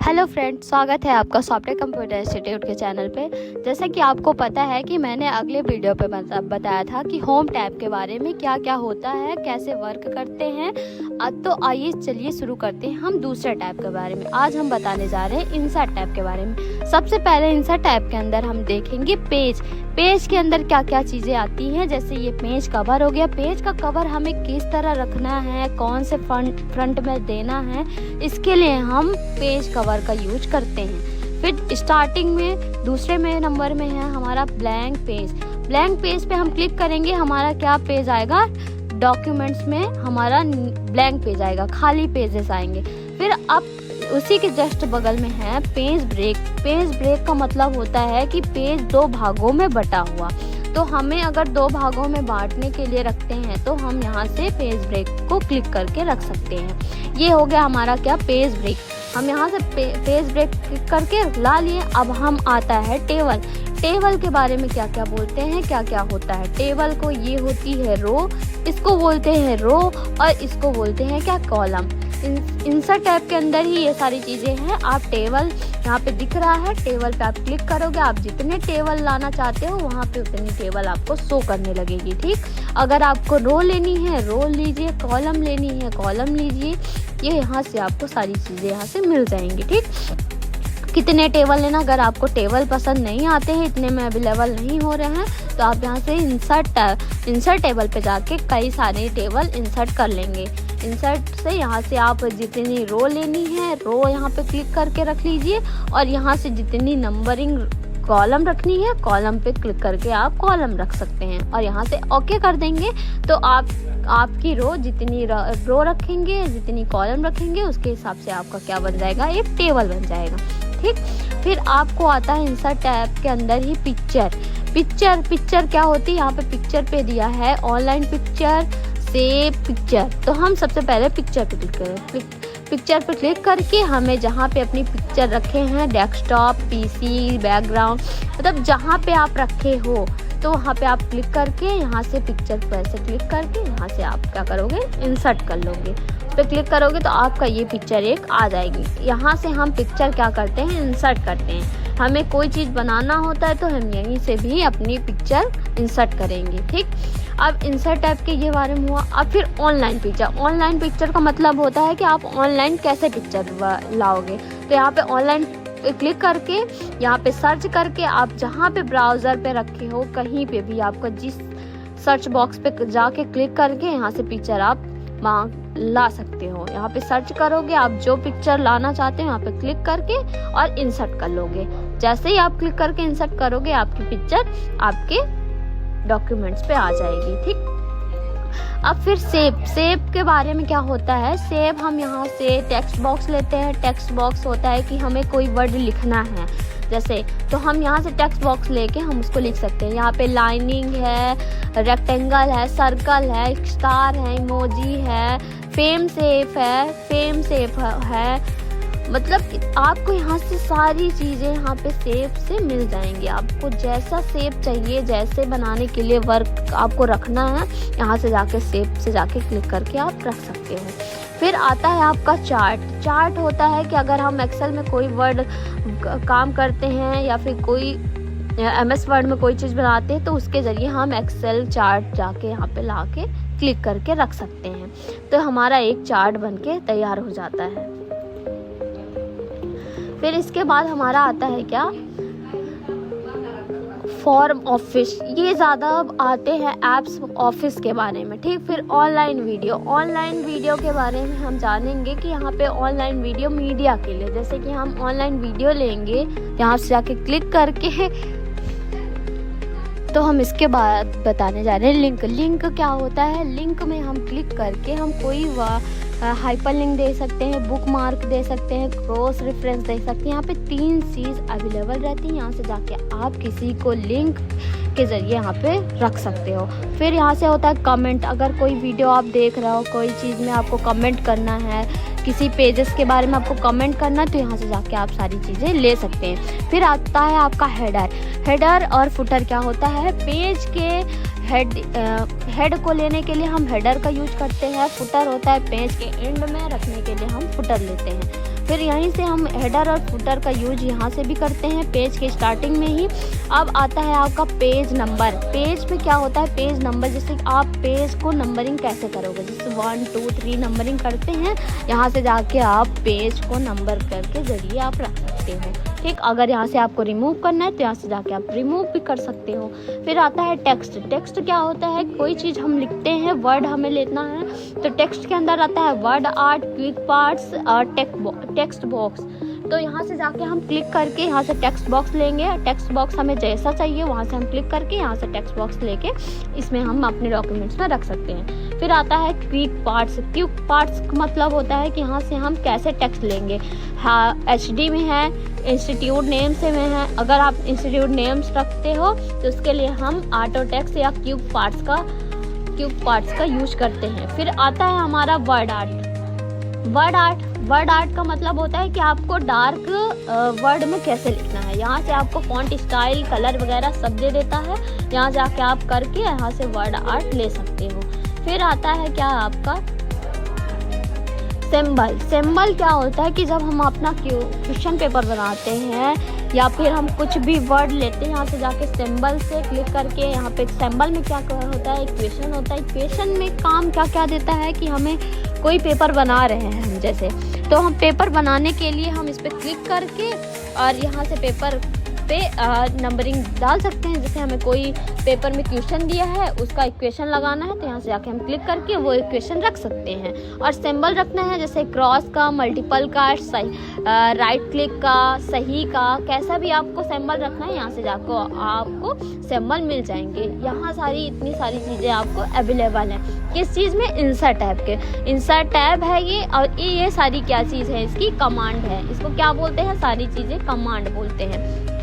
Hello friends, स्वागत है आपका सॉफ्टवेयर कंप्यूटर इंस्टीट्यूट के चैनल पे। जैसा कि आपको पता है कि मैंने अगले वीडियो पे बताया था कि होम टैब के बारे में क्या क्या होता है, कैसे वर्क करते हैं। तो आइए चलिए शुरू करते हैं हम दूसरे टैब के बारे में। आज हम बताने जा रहे हैं इंसर्ट टैब के बारे में। सबसे पहले इंसर्ट टैब के अंदर हम देखेंगे पेज के अंदर क्या क्या चीज़ें आती हैं। जैसे ये पेज कवर हो गया। पेज का कवर हमें किस तरह रखना है, कौन से फ्रंट में देना है, इसके लिए हम पेज कवर का यूज करते हैं। फिर स्टार्टिंग में दूसरे में नंबर में है हमारा ब्लैंक पेज पे हम क्लिक करेंगे, हमारा क्या पेज आएगा, डॉक्यूमेंट्स में हमारा ब्लैंक पेज आएगा, खाली पेजेस आएंगे। फिर अब उसी के जस्ट बगल में है पेज ब्रेक का मतलब होता है कि पेज दो भागों में बटा हुआ। तो हमें अगर दो भागों में बांटने के लिए रखते हैं तो हम यहाँ से पेज ब्रेक को क्लिक करके रख सकते हैं। ये हो गया हमारा क्या, पेज ब्रेक। हम यहाँ से पेज ब्रेक क्लिक करके ला लिए। अब हम आता है टेबल के बारे में क्या क्या बोलते हैं, क्या क्या होता है। टेबल को ये होती है रो, इसको बोलते हैं रो, और इसको बोलते हैं क्या, कॉलम। इंसर्ट टैब के अंदर ही ये सारी चीज़ें हैं। आप टेबल यहाँ पे दिख रहा है, टेबल पे आप क्लिक करोगे, आप जितने टेबल लाना चाहते हो वहाँ पे उतनी टेबल आपको शो करने लगेगी। ठीक, अगर आपको रो लेनी है रो लीजिए, कॉलम लेनी है कॉलम लीजिए। ये यहाँ से आपको सारी चीज़ें यहाँ से मिल जाएंगी। ठीक, कितने टेबल लेना, अगर आपको टेबल पसंद नहीं आते हैं, इतने में अवेलेबल नहीं हो रहे हैं, तो आप यहाँ से इंसर्ट टेबल पे जाके कई सारे टेबल इंसर्ट कर लेंगे। इंसर्ट से यहाँ से आप जितनी रो लेनी है रो यहाँ पे क्लिक करके रख लीजिए, और यहाँ से जितनी नंबरिंग कॉलम रखनी है कॉलम पे क्लिक करके आप कॉलम रख सकते हैं, और यहाँ से ओके कर देंगे। तो आपकी रो जितनी रो रखेंगे, जितनी कॉलम रखेंगे, उसके हिसाब से आपका क्या बन जाएगा, एक टेबल बन जाएगा। ठीक, फिर आपको आता है इंसर्ट टैब के अंदर ही पिक्चर क्या होती है। यहाँ पे पिक्चर पे दिया है ऑनलाइन पिक्चर, सेव पिक्चर। तो हम सबसे पहले पिक्चर पे क्लिक करें। पिक्चर पे क्लिक करके हमें जहाँ पे अपनी पिक्चर रखे हैं, डेस्कटॉप, पीसी, बैकग्राउंड, मतलब जहाँ पे आप रखे हो तो वहाँ पे आप क्लिक करके यहाँ से पिक्चर पर ऐसे क्लिक करके यहाँ से आप क्या करोगे, इंसर्ट कर लोगे। उस पर क्लिक करोगे तो आपका ये पिक्चर एक आ जाएगी। यहाँ से हम पिक्चर क्या करते हैं, इंसर्ट करते हैं। हमें कोई चीज़ बनाना होता है तो हम यहीं से भी अपनी पिक्चर इंसर्ट करेंगे। ठीक, अब इंसर्ट टैब के ये बारे में हुआ। अब फिर ऑनलाइन पिक्चर का मतलब होता है कि आप ऑनलाइन कैसे पिक्चर लाओगे। तो यहाँ पे ऑनलाइन क्लिक करके यहाँ पे सर्च करके आप जहाँ पे ब्राउज़र पे रखे हो कहीं पे भी आपका जिस सर्च बॉक्स पे जाके क्लिक करके यहाँ से पिक्चर आप ला सकते हो। यहाँ पे सर्च करोगे, आप जो पिक्चर लाना चाहते हो यहाँ पे क्लिक करके और इंसर्ट कर लोगे। जैसे ही आप क्लिक करके इंसर्ट करोगे आपकी पिक्चर आपके डॉक्यूमेंट्स पे आ जाएगी। ठीक, अब फिर सेव के बारे में क्या होता है। सेव हम यहाँ से टेक्स्ट बॉक्स लेते हैं। टेक्स्ट बॉक्स होता है कि हमें कोई वर्ड लिखना है जैसे, तो हम यहाँ से टेक्स्ट बॉक्स लेके हम उसको लिख सकते हैं। यहाँ पे लाइनिंग है, रेक्टेंगल है, सर्कल है, स्टार है, इमोजी है, फेम सेफ है। मतलब आपको यहाँ से सारी चीज़ें यहाँ पे सेव से मिल जाएंगी। आपको जैसा सेव चाहिए, जैसे बनाने के लिए वर्क आपको रखना है, यहाँ से जाके सेव से जाके क्लिक करके आप रख सकते हो। फिर आता है आपका चार्ट होता है कि अगर हम एक्सेल में कोई वर्ड काम करते हैं या फिर कोई MS वर्ड में कोई चीज़ बनाते हैं तो उसके ज़रिए हम एक्सेल चार्ट जाके यहाँ पे ला के क्लिक करके रख सकते हैं। तो हमारा एक चार्ट बनके तैयार हो जाता है। फिर इसके बाद हमारा आता है क्या, फॉर्म ऑफिस। ये ज़्यादा आते हैं ऐप्स ऑफिस के बारे में। ठीक, फिर ऑनलाइन वीडियो के बारे में हम जानेंगे कि यहाँ पे ऑनलाइन वीडियो मीडिया के लिए, जैसे कि हम ऑनलाइन वीडियो लेंगे यहाँ से जाके क्लिक करके, तो हम इसके बाद बताने जा रहे हैं लिंक क्या होता है। लिंक में हम क्लिक करके हम कोई हाइपर लिंक दे सकते हैं, बुक मार्क दे सकते हैं, क्रॉस रेफरेंस दे सकते हैं। यहाँ पे 3 चीज़ अवेलेबल रहती हैं। यहाँ से जाके आप किसी को लिंक के ज़रिए यहाँ पे रख सकते हो। फिर यहाँ से होता है कमेंट। अगर कोई वीडियो आप देख रहे हो, कोई चीज़ में आपको कमेंट करना है, किसी पेजेस के बारे में आपको कमेंट करना है, तो यहाँ से जाके आप सारी चीज़ें ले सकते हैं। फिर आता है आपका हेडर और फुटर। क्या होता है, पेज के हेड को लेने के लिए हम हेडर का यूज करते हैं। फुटर होता है पेज के एंड में रखने के लिए हम फुटर लेते हैं। फिर यहीं से हम हेडर और फुटर का यूज यहाँ से भी करते हैं पेज के स्टार्टिंग में ही। अब आता है आपका पेज नंबर। पेज पे क्या होता है, पेज नंबर, जैसे आप पेज को नंबरिंग कैसे करोगे, जैसे 1 2 3 नंबरिंग करते हैं, यहाँ से जाके आप पेज को नंबर करके जरिए आप रख सकते हो। ठीक, अगर यहाँ से आपको रिमूव करना है तो यहाँ से जाके आप रिमूव भी कर सकते हो। फिर आता है टेक्स्ट। टेक्स्ट क्या होता है, कोई चीज़ हम लिखते हैं, वर्ड हमें लेना है, तो टेक्स्ट के अंदर आता है वर्ड आर्ट, क्विक पार्ट्स और टेक्स्ट बॉक्स। तो यहाँ से जाके हम क्लिक करके यहाँ से टेक्स्ट बॉक्स लेंगे। टेक्स्ट बॉक्स हमें जैसा चाहिए वहाँ से हम क्लिक करके यहाँ से टेक्स्ट बॉक्स लेके इसमें हम अपने डॉक्यूमेंट्स में रख सकते हैं। फिर आता है क्विक पार्ट्स। क्विक पार्ट्स का मतलब होता है कि यहाँ से हम कैसे टेक्स्ट लेंगे। हाँ, HD में है, इंस्टीट्यूट नेम से में है। अगर आप इंस्टीट्यूट नेम्स रखते हो तो उसके लिए हम ऑटो टेक्स्ट या क्विक पार्ट्स का यूज करते हैं। फिर आता है हमारा वर्ड आर्ट। वर्ड आर्ट का मतलब होता है कि आपको डार्क वर्ड में कैसे लिखना है। यहाँ से आपको फॉन्ट स्टाइल, कलर वगैरह सब दे देता है। यहाँ जाके आप करके यहाँ से वर्ड आर्ट ले सकते हो। फिर आता है क्या आपका सिंबल। सिंबल क्या होता है कि जब हम अपना क्वेश्चन पेपर बनाते हैं या फिर हम कुछ भी वर्ड लेते हैं, यहाँ से जाके सिंबल से क्लिक करके यहाँ पे सिंबल में क्या होता है, इक्वेशन होता है। इक्वेशन में काम क्या क्या देता है कि हमें कोई पेपर बना रहे हैं हम जैसे, तो हम पेपर बनाने के लिए हम इस पर क्लिक करके और यहाँ से पेपर पे नंबरिंग डाल सकते हैं। जैसे हमें कोई पेपर में क्वेश्चन दिया है, उसका इक्वेशन लगाना है, तो यहाँ से जाके हम क्लिक करके वो इक्वेशन रख सकते हैं। और सिंबल रखना है, जैसे क्रॉस का, मल्टीपल का, राइट क्लिक का, सही का, कैसा भी आपको सिंबल रखना है यहाँ से जाकर आपको सिंबल मिल जाएंगे। यहाँ इतनी सारी चीज़ें आपको अवेलेबल हैं। किस चीज़ में, इंसर्ट टैब के। इंसर्ट टैब है ये, और ये सारी क्या चीज़ है, इसकी कमांड है। इसको क्या बोलते हैं, सारी चीज़ें कमांड बोलते हैं।